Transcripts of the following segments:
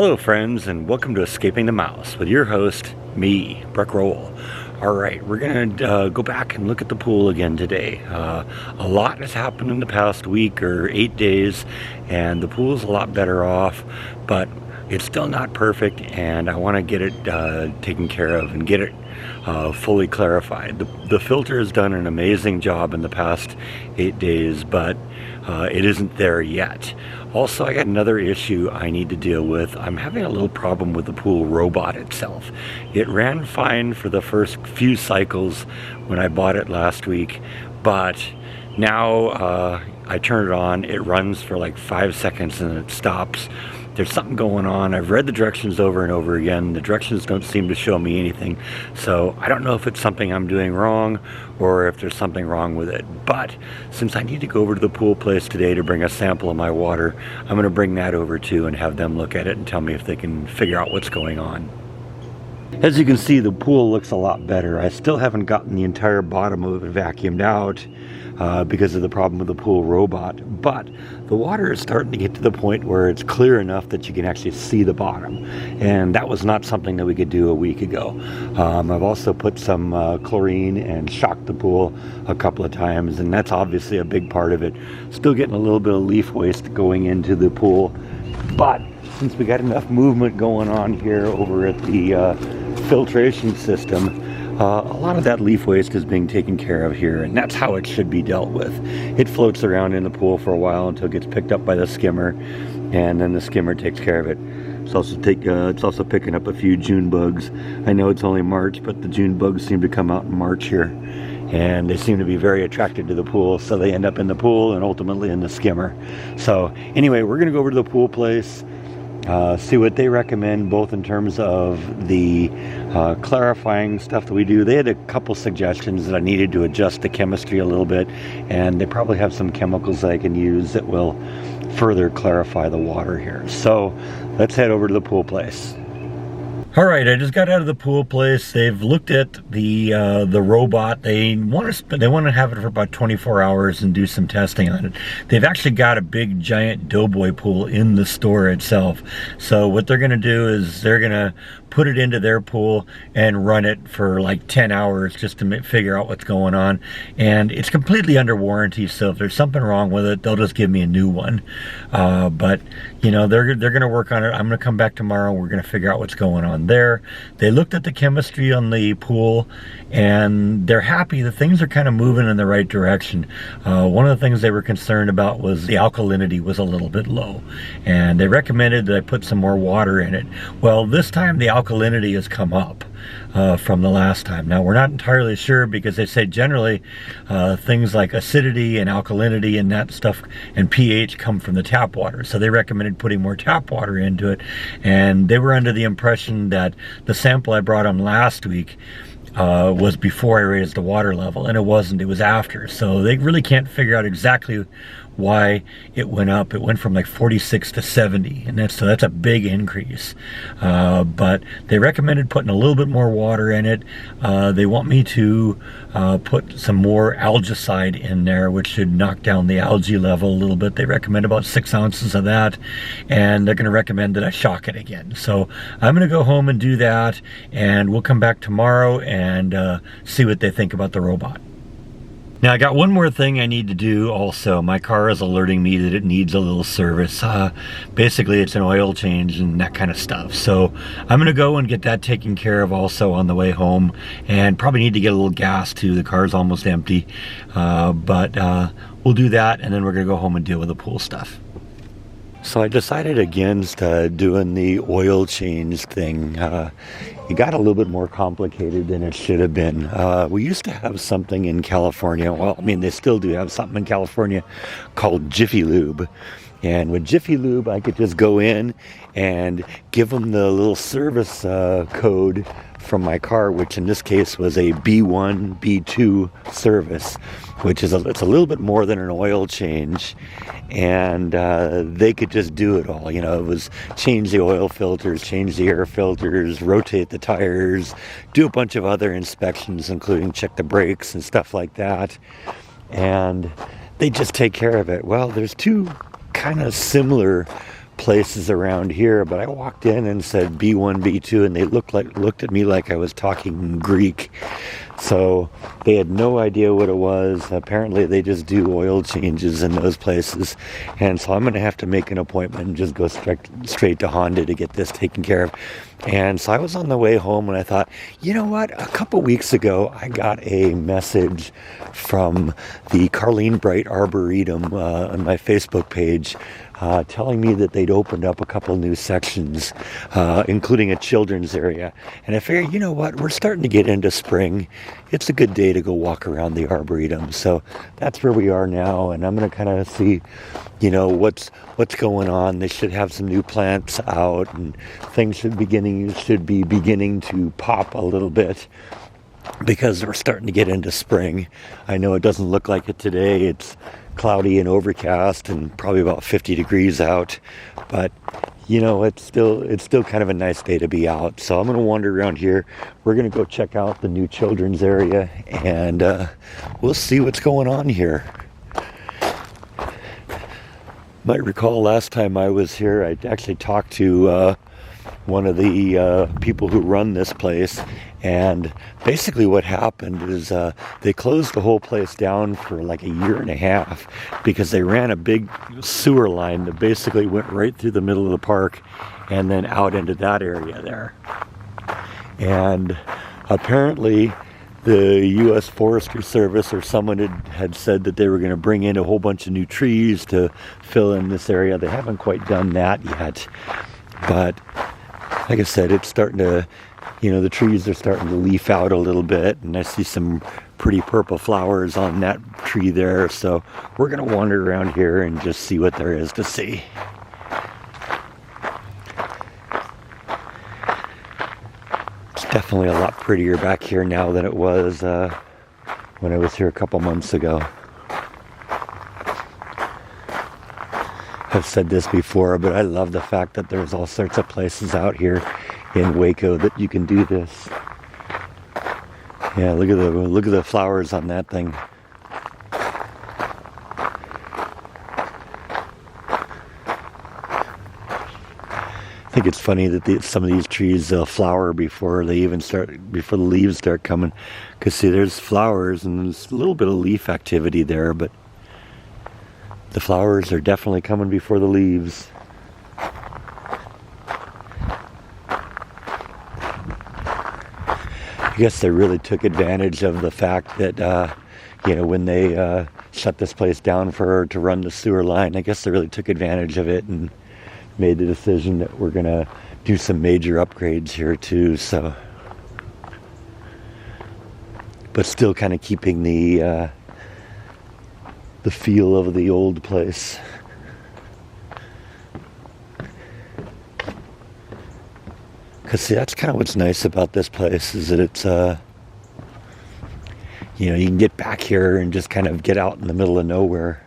Hello friends, and welcome to Escaping the Mouse with your host, me, Brooke Rowell. Alright, we're going to go back and look at the pool again today. A lot has happened in the past week or 8 days, and the pool's a lot better off, but it's still not perfect, and I want to get it taken care of and get it fully clarified. The filter has done an amazing job in the past 8 days, but it isn't there yet. Also, I got another issue I need to deal with. I'm having a little problem with the pool robot itself. It ran fine for the first few cycles when I bought it last week, but now I turn it on, it runs for like 5 seconds and it stops. There's something going on. I've read the directions over and over again. The directions don't seem to show me anything. So I don't know if it's something I'm doing wrong or if there's something wrong with it. But since I need to go over to the pool place today to bring a sample of my water, I'm going to bring that over too and have them look at it and tell me if they can figure out what's going on. As you can see, the pool looks a lot better. I still haven't gotten the entire bottom of it vacuumed out because of the problem with the pool robot, but the water is starting to get to the point where it's clear enough that you can actually see the bottom, and that was not something that we could do a week ago. I've also put some chlorine and shocked the pool a couple of times, and that's obviously a big part of it. Still getting a little bit of leaf waste going into the pool, but since we got enough movement going on here over at the filtration system, a lot of that leaf waste is being taken care of here, and that's how it should be dealt with. It floats around in the pool for a while until it gets picked up by the skimmer, and then the skimmer takes care of it. It's also picking up a few June bugs. I know it's only March, but the June bugs seem to come out in March here, and they seem to be very attracted to the pool, so they end up in the pool and ultimately in the skimmer. So anyway, we're gonna go over to the pool place, see what they recommend, both in terms of the clarifying stuff that we do. They had a couple suggestions that I needed to adjust the chemistry a little bit, and they probably have some chemicals that I can use that will further clarify the water here. So let's head over to the pool place. Alright, I just got out of the pool place. They've looked at the robot. They want to have it for about 24 hours and do some testing on it. They've actually got a big giant doughboy pool in the store itself. So what they're going to do is they're going to put it into their pool and run it for like 10 hours just to figure out what's going on. And it's completely under warranty, so if there's something wrong with it, they'll just give me a new one. But you know, they're going to work on it. I'm going to come back tomorrow. We're going to figure out what's going on there. They looked at the chemistry on the pool and they're happy. The things are kind of moving in the right direction. One of the things they were concerned about was the alkalinity was a little bit low, and they recommended that I put some more water in it. Well, this time the alkalinity has come up from the last time. Now, we're not entirely sure because they say generally things like acidity and alkalinity and that stuff and pH come from the tap water. So they recommended putting more tap water into it, and they were under the impression that the sample I brought them last week was before I raised the water level, and it wasn't. It was after. So they really can't figure out exactly why it went up. It went from like 46 to 70, and that's a big increase. But they recommended putting a little bit more water in it. They want me to put some more algicide in there, which should knock down the algae level a little bit. They recommend about 6 ounces of that, and they're going to recommend that I shock it again. So I'm going to go home and do that, and we'll come back tomorrow and see what they think about the robot. Now, I got one more thing I need to do also. My car is alerting me that it needs a little service. Basically, it's an oil change and that kind of stuff. So I'm going to go and get that taken care of also on the way home, and probably need to get a little gas too. The car's almost empty. But we'll do that, and then we're going to go home and deal with the pool stuff. So I decided against doing the oil change thing. It got a little bit more complicated than it should have been. We used to have something in California. Well, I mean, they still do have something in California called Jiffy Lube. And with Jiffy Lube, I could just go in and give them the little service code from my car, which in this case was a B1, B2 service, which is it's a little bit more than an oil change. And they could just do it all. You know, it was change the oil filters, change the air filters, rotate the tires, do a bunch of other inspections, including check the brakes and stuff like that. And they just take care of it. Well, there's two kind of similar places around here, but I walked in and said B1, B2, and they looked at me like I was talking Greek. So they had no idea what it was. Apparently they just do oil changes in those places. And so I'm going to have to make an appointment and just go straight to Honda to get this taken care of. And so I was on the way home and I thought, you know what? A couple weeks ago, I got a message from the Carleen Bright Arboretum on my Facebook page telling me that they'd opened up a couple new sections, including a children's area. And I figured, you know what? We're starting to get into spring. It's a good day to go walk around the Arboretum. So that's where we are now. And I'm going to kind of see, you know, what's going on. They should have some new plants out, and things should be beginning to pop a little bit, because we're starting to get into spring. I know it doesn't look like it today. It's cloudy and overcast and probably about 50 degrees out, but you know, it's still kind of a nice day to be out. So I'm going to wander around here. We're going to go check out the new children's area, and we'll see what's going on here. Might recall last time I was here, I actually talked to one of the people who run this place, and basically what happened is they closed the whole place down for like a year and a half because they ran a big sewer line that basically went right through the middle of the park and then out into that area there. And apparently the U.S. Forestry Service or someone had said that they were going to bring in a whole bunch of new trees to fill in this area. They haven't quite done that yet, but like I said, it's starting to, you know, the trees are starting to leaf out a little bit, and I see some pretty purple flowers on that tree there. So we're going to wander around here and just see what there is to see. It's definitely a lot prettier back here now than it was when I was here a couple months ago. I've said this before, but I love the fact that there's all sorts of places out here in Waco that you can do this. Yeah, look at the flowers on that thing. I think it's funny that some of these trees flower before the leaves start coming. Because see, there's flowers and there's a little bit of leaf activity there, but the flowers are definitely coming before the leaves. I guess they really took advantage of the fact that, you know, when they shut this place down to run the sewer line, I guess they really took advantage of it and made the decision that we're going to do some major upgrades here too. So, but still kind of keeping the feel of the old place. Because see, that's kind of what's nice about this place, is that it's, you know, you can get back here and just kind of get out in the middle of nowhere.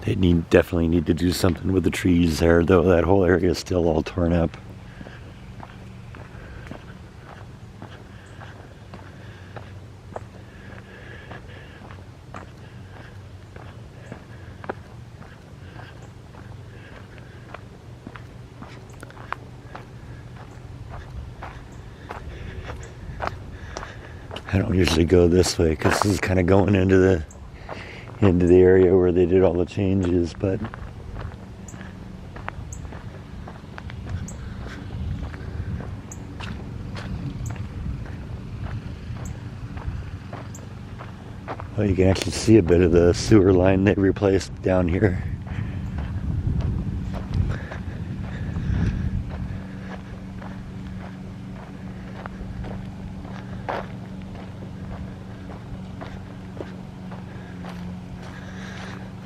They definitely need to do something with the trees there, though. That whole area is still all torn up. I don't usually go this way because this is kind of going into the area where they did all the changes, but well, you can actually see a bit of the sewer line they replaced down here.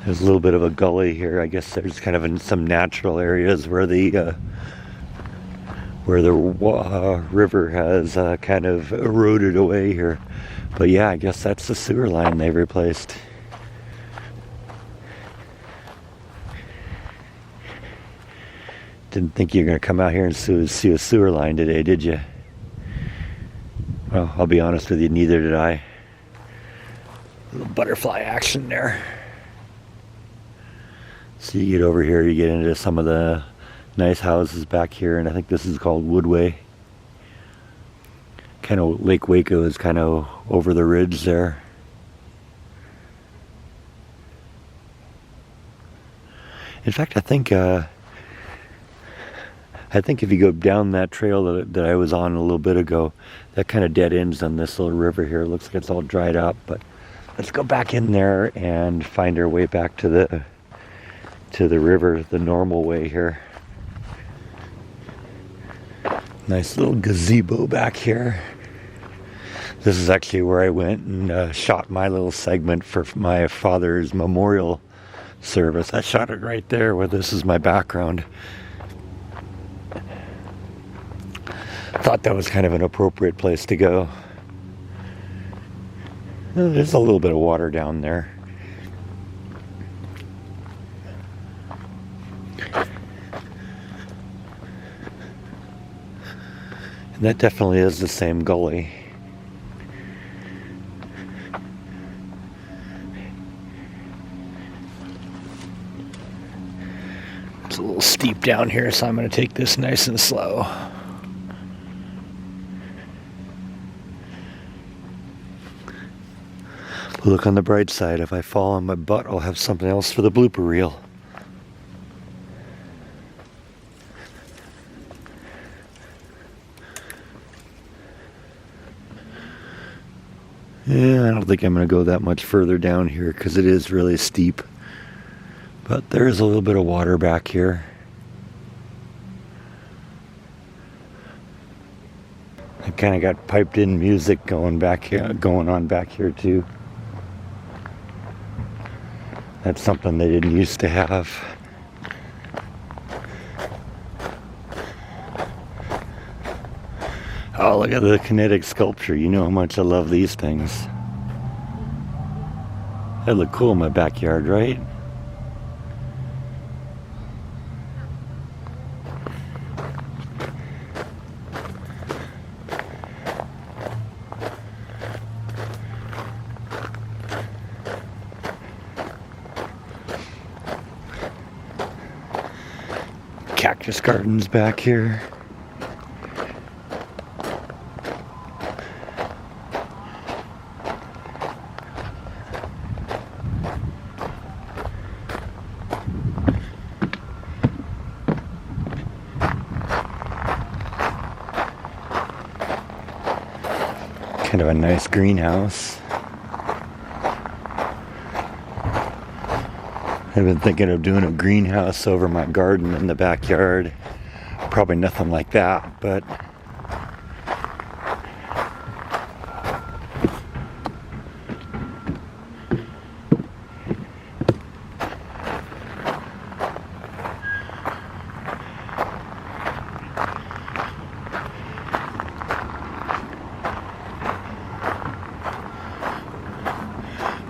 There's a little bit of a gully here. I guess there's kind of some natural areas where the river has kind of eroded away here. But yeah, I guess that's the sewer line they've replaced. Didn't think you were going to come out here and see a sewer line today, did you? Well, I'll be honest with you, neither did I. A little butterfly action there. So you get over here, you get into some of the nice houses back here, and I think this is called Woodway. Kind of Lake Waco is kind of over the ridge there. In fact, I think if you go down that trail that I was on a little bit ago, that kind of dead ends on this little river here. It looks like it's all dried up, but let's go back in there and find our way back to the river the normal way here. Nice little gazebo back here. This is actually where I went and shot my little segment for my father's memorial service. I shot it right there where this is my background. Thought that was kind of an appropriate place to go. There's a little bit of water down there. And that definitely is the same gully. It's a little steep down here, so I'm going to take this nice and slow. But look on the bright side, if I fall on my butt, I'll have something else for the blooper reel. Yeah, I don't think I'm going to go that much further down here because it is really steep. But there is a little bit of water back here. I kind of got piped in music going on back here too. That's something they didn't used to have. Oh, look at the kinetic sculpture. You know how much I love these things. They look cool in my backyard, right? Cactus gardens back here. Kind of a nice greenhouse. I've been thinking of doing a greenhouse over my garden in the backyard. Probably nothing like that, but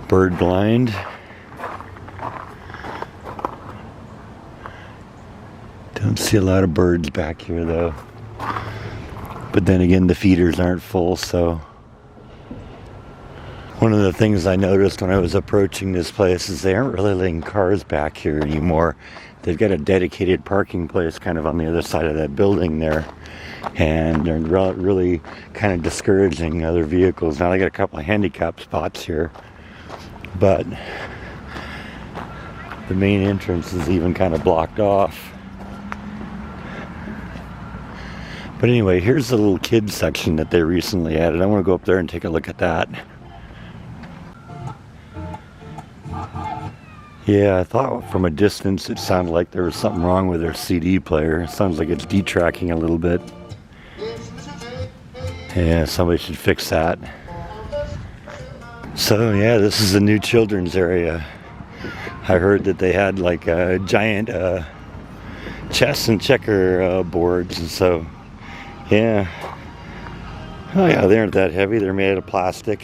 bird blind. Don't see a lot of birds back here though. But then again, the feeders aren't full, so. One of the things I noticed when I was approaching this place is they aren't really letting cars back here anymore. They've got a dedicated parking place kind of on the other side of that building there. And they're really kind of discouraging other vehicles. Now they got a couple of handicap spots here. But the main entrance is even kind of blocked off. But anyway, here's the little kids section that they recently added. I want to go up there and take a look at that. Yeah, I thought from a distance it sounded like there was something wrong with their CD player. It sounds like it's detracking a little bit. Yeah, somebody should fix that. So yeah, this is the new children's area. I heard that they had like a giant chess and checker boards, and so yeah. Oh yeah, they aren't that heavy. They're made out of plastic.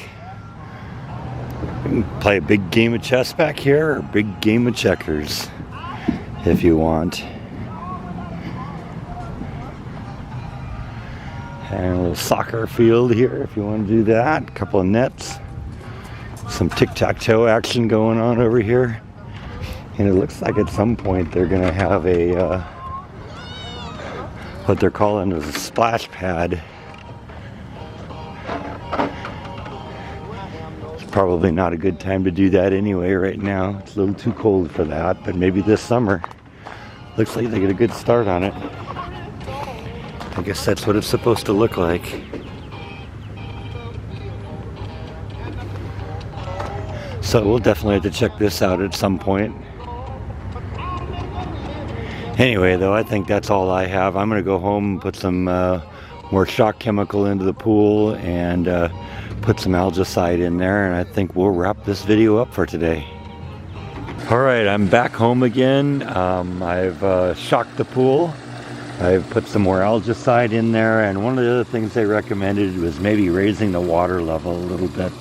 You can play a big game of chess back here, or a big game of checkers if you want. And a little soccer field here if you want to do that. A couple of nets. Some tic-tac-toe action going on over here. And it looks like at some point they're going to have a what they're calling a splash pad. It's probably not a good time to do that anyway right now. It's a little too cold for that, but maybe this summer. Looks like they get a good start on it. I guess that's what it's supposed to look like. So we'll definitely have to check this out at some point. Anyway, though, I think that's all I have. I'm going to go home and put some more shock chemical into the pool and put some algicide in there, and I think we'll wrap this video up for today. Alright, I'm back home again. I've shocked the pool. I've put some more algicide in there, and one of the other things they recommended was maybe raising the water level a little bit.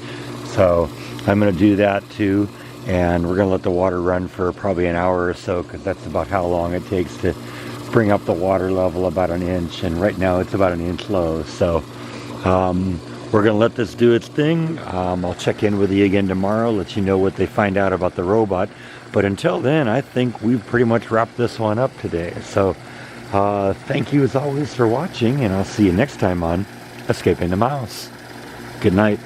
So I'm going to do that too, and we're going to let the water run for probably an hour or so, because that's about how long it takes to bring up the water level about an inch, and right now it's about an inch low. So we're going to let this do its thing. I'll check in with you again tomorrow, let you know what they find out about the robot. But until then, I think we've pretty much wrapped this one up today. So thank you as always for watching, and I'll see you next time on Escaping the Mouse. Good night.